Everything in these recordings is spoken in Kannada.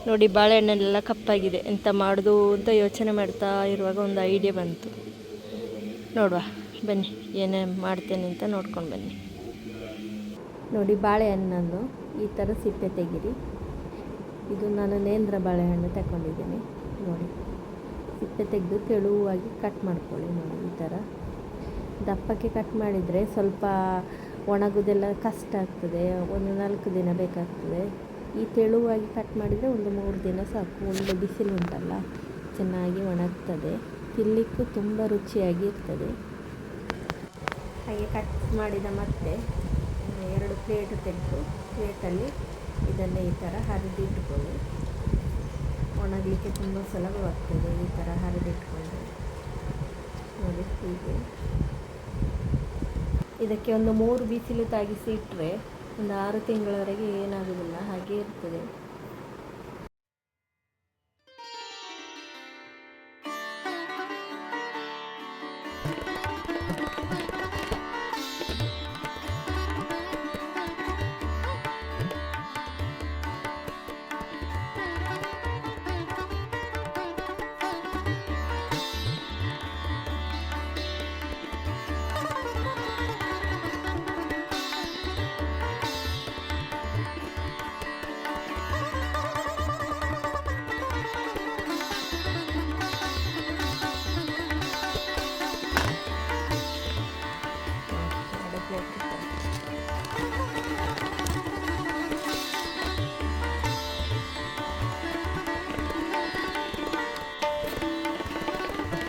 ನೋಡಿ ಬಾಳೆಹಣ್ಣೆಲ್ಲ ಕಪ್ಪಾಗಿದೆ. ಎಂತ ಮಾಡೋದು ಅಂತ ಯೋಚನೆ ಮಾಡ್ತಾ ಇರುವಾಗ ಒಂದು ಐಡಿಯಾ ಬಂತು. ನೋಡುವ ಬನ್ನಿ ಏನೇನು ಮಾಡ್ತೇನೆ ಅಂತ ನೋಡ್ಕೊಂಡು ಬನ್ನಿ. ನೋಡಿ ಬಾಳೆಹಣ್ಣನ್ನು ಈ ಥರ ಸಿಪ್ಪೆ ತೆಗೀರಿ. ಇದು ನಾನು ನೇಂದ್ರ ಬಾಳೆಹಣ್ಣು ತಗೊಂಡಿದ್ದೀನಿ. ನೋಡಿ ಸಿಪ್ಪೆ ತೆಗೆದು ತೆಳುವಾಗಿ ಕಟ್ ಮಾಡ್ಕೊಳ್ಳಿ. ನೋಡಿ ಈ ಥರ ದಪ್ಪಕ್ಕೆ ಕಟ್ ಮಾಡಿದರೆ ಸ್ವಲ್ಪ ಒಣಗೋದೆಲ್ಲ ಕಷ್ಟ ಆಗ್ತದೆ, ಒಂದು 4 ದಿನ ಬೇಕಾಗ್ತದೆ. ಈ ತೆಳುವಾಗಿ ಕಟ್ ಮಾಡಿದರೆ ಒಂದು 3 ದಿನ ಸಾಕು. ಒಳ್ಳೆ ಬಿಸಿಲು ಉಂಟಲ್ಲ, ಚೆನ್ನಾಗಿ ಒಣಗ್ತದೆ, ತಿನ್ನಲಿಕ್ಕೂ ತುಂಬ ರುಚಿಯಾಗಿ ಇರ್ತದೆ. ಹಾಗೆ ಕಟ್ ಮಾಡಿದ ಮತ್ತೆ 2 ಪ್ಲೇಟ್ ತೆಗೆದು ಪ್ಲೇಟಲ್ಲಿ ಇದನ್ನೇ ಈ ಥರ ಹರಿದಿಟ್ಕೊಳ್ಳಿ. ಒಣಗಲಿಕ್ಕೆ ತುಂಬ ಸುಲಭವಾಗ್ತದೆ ಈ ಥರ ಹರಿದಿಟ್ಕೊಂಡ್ರೆ. ನೋಡಿ ಹೀಗೆ ಇದಕ್ಕೆ ಒಂದು 3 ಬಿಸಿಲು ತಾಗಿಸಿ ಇಟ್ಟರೆ ಒಂದು 6 ತಿಂಗಳವರೆಗೆ ಏನಾಗೋದಿಲ್ಲ, ಹಾಗೆ ಇರ್ತದೆ.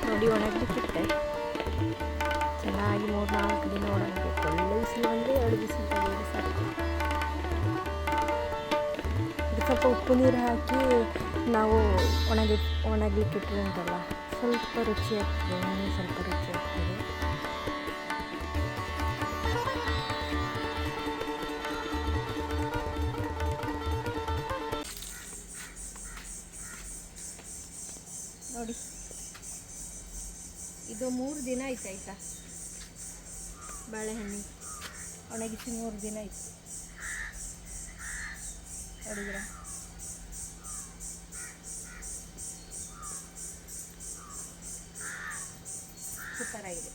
ನೋಡಿ ಒಣಗಲಿಕ್ಕಿಟ್ಟೆ ಚೆನ್ನಾಗಿ 3-4 ದಿನ ಒಣಗಬೇಕು. ಒಳ್ಳೆ ಬಿಸಿಲು ಬಂದರೆ 2 ಬಿಸಿಲು ತೆಗೆದು ಸಾಕು. ಇದು ಸ್ವಲ್ಪ ಉಪ್ಪು ನೀರು ಹಾಕಿ ನಾವು ಒಣಗಲಿಕ್ಕಿಟ್ಟರೆ ಉಂಟಲ್ಲ, ಸ್ವಲ್ಪ ರುಚಿ ಆಗ್ತದೆ, ಇನ್ನೂ ಸ್ವಲ್ಪ ರುಚಿ ಆಗ್ತದೆ. ನೋಡಿ ಇದು 3 ದಿನ ಆಯ್ತಾ ಬಾಳೆಹಣ್ಣು ಒಣಗಿಸಿ 3 ದಿನ ಆಯ್ತು. ನೋಡಿದ್ರ ಸೂಪರ್ ಆಗಿದೆ.